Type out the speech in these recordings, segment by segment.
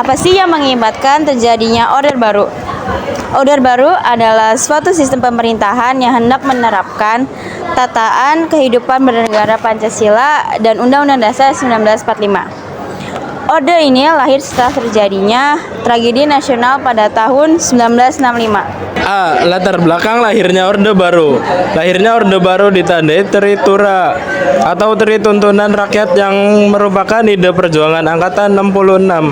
Apa sih yang mengakibatkan terjadinya Orde Baru? Orde Baru adalah suatu sistem pemerintahan yang hendak menerapkan tataan kehidupan bernegara Pancasila dan Undang-Undang Dasar 1945. Orde ini lahir setelah terjadinya tragedi nasional pada tahun 1965. A. Latar belakang lahirnya Orde Baru. Lahirnya Orde Baru ditandai Teritura atau Teri Tuntunan Rakyat yang merupakan ide perjuangan Angkatan 66.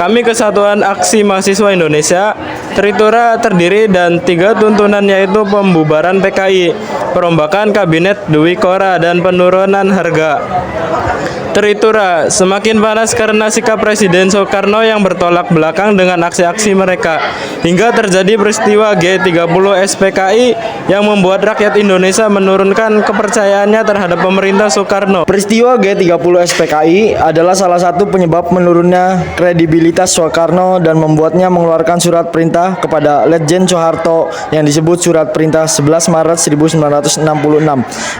Kami Kesatuan Aksi Mahasiswa Indonesia. Teritura terdiri dan 3 tuntunan, yaitu pembubaran PKI, perombakan Kabinet Dwi Kora, dan penurunan harga. Teritura semakin panas karena sikap Presiden Soekarno yang bertolak belakang dengan aksi-aksi mereka, hingga terjadi peristiwa G30 SPKI yang membuat rakyat Indonesia menurunkan kepercayaannya terhadap pemerintah Soekarno. Peristiwa G30 SPKI adalah salah satu penyebab menurunnya kredibilitas Soekarno dan membuatnya mengeluarkan surat perintah kepada Letjen Soeharto yang disebut Surat Perintah 11 Maret 1966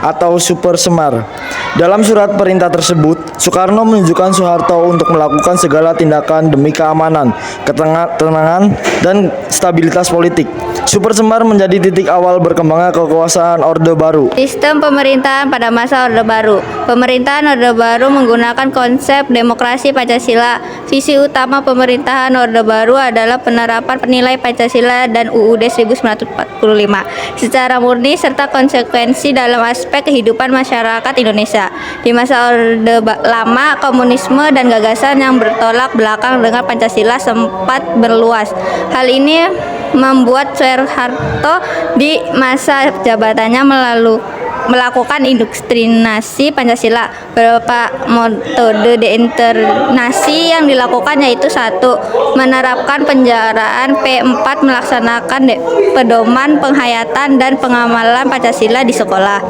atau Super Semar. Dalam surat perintah tersebut, Soekarno menunjukkan Soeharto untuk melakukan segala tindakan demi keamanan, ketenangan, dan stabilitas politik. Super Semar menjadi titik awal berkembangnya kekuasaan Orde Baru. Sistem pemerintahan pada masa Orde Baru. Pemerintahan Orde Baru menggunakan konsep demokrasi Pancasila. Visi utama pemerintahan Orde Baru adalah penerapan nilai Pancasila dan UUD 1945 secara murni serta konsekuensi dalam aspek kehidupan masyarakat Indonesia. Di masa Orde Lama, komunisme dan gagasan yang bertolak belakang dengan Pancasila sempat berluas. Hal ini membuat Soeharto di masa jabatannya melakukan indoktrinasi Pancasila. Beberapa metode deinternasi yang dilakukan yaitu 1. Menerapkan penjaraan P4, melaksanakan pedoman penghayatan dan pengamalan Pancasila di sekolah.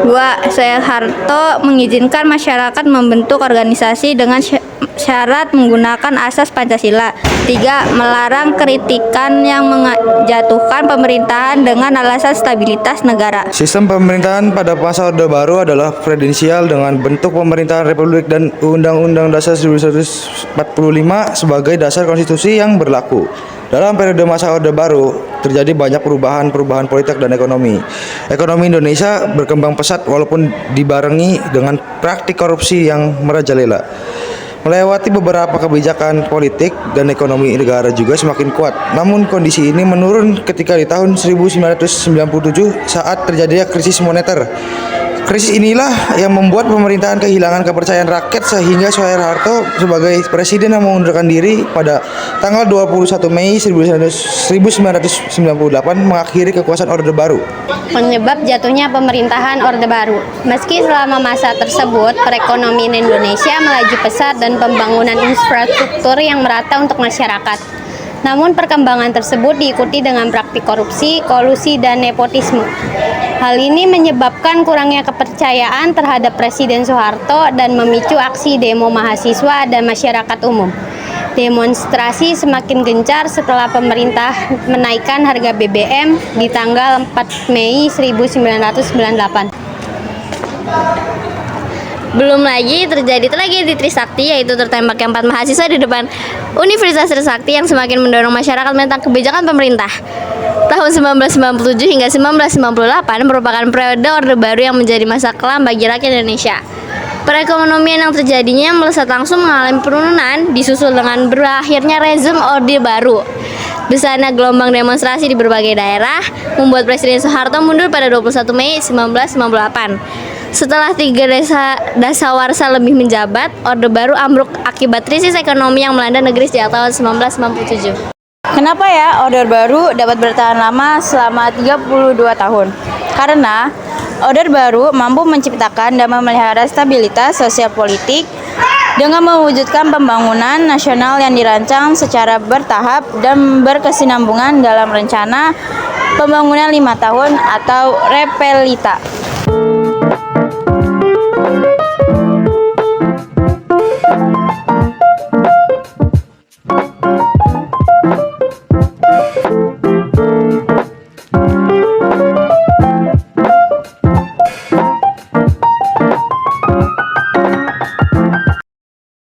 2. Soeharto mengizinkan masyarakat membentuk organisasi dengan syarat menggunakan asas Pancasila. 3. Melarang kritikan yang menjatuhkan pemerintahan dengan alasan stabilitas negara. Sistem pemerintahan pada masa Orde Baru adalah presidensial dengan bentuk pemerintahan republik dan Undang-Undang Dasar 1945 sebagai dasar konstitusi yang berlaku. Dalam periode masa Orde Baru terjadi banyak perubahan politik dan ekonomi. Ekonomi Indonesia berkembang pesat walaupun dibarengi dengan praktik korupsi yang merajalela. Melewati beberapa kebijakan politik dan ekonomi negara juga semakin kuat. Namun kondisi ini menurun ketika di tahun 1997 saat terjadinya krisis moneter. Krisis inilah yang membuat pemerintahan kehilangan kepercayaan rakyat sehingga Soeharto sebagai presiden yang mengundurkan diri pada tanggal 21 Mei 1998 mengakhiri kekuasaan Orde Baru. Penyebab jatuhnya pemerintahan Orde Baru. Meski selama masa tersebut perekonomian Indonesia melaju pesat dan pembangunan infrastruktur yang merata untuk masyarakat. Namun perkembangan tersebut diikuti dengan praktik korupsi, kolusi, dan nepotisme. Hal ini menyebabkan kurangnya kepercayaan terhadap Presiden Soeharto dan memicu aksi demo mahasiswa dan masyarakat umum. Demonstrasi semakin gencar setelah pemerintah menaikkan harga BBM di tanggal 4 Mei 1998. Belum lagi terjadi tragedi Trisakti, yaitu tertembaknya 4 mahasiswa di depan Universitas Trisakti yang semakin mendorong masyarakat menentang kebijakan pemerintah. Tahun 1997 hingga 1998 merupakan periode Orde Baru yang menjadi masa kelam bagi rakyat Indonesia. Perekonomian yang terjadinya melesat langsung mengalami penurunan, disusul dengan berakhirnya rezim Orde Baru. Besarnya gelombang demonstrasi di berbagai daerah membuat Presiden Soeharto mundur pada 21 Mei 1998. Setelah 3 dasawarsa lebih menjabat, Orde Baru ambruk akibat krisis ekonomi yang melanda negeri sejak tahun 1997. Kenapa ya Orde Baru dapat bertahan lama selama 32 tahun? Karena Orde Baru mampu menciptakan dan memelihara stabilitas sosial politik dengan mewujudkan pembangunan nasional yang dirancang secara bertahap dan berkesinambungan dalam rencana pembangunan 5 tahun atau Repelita.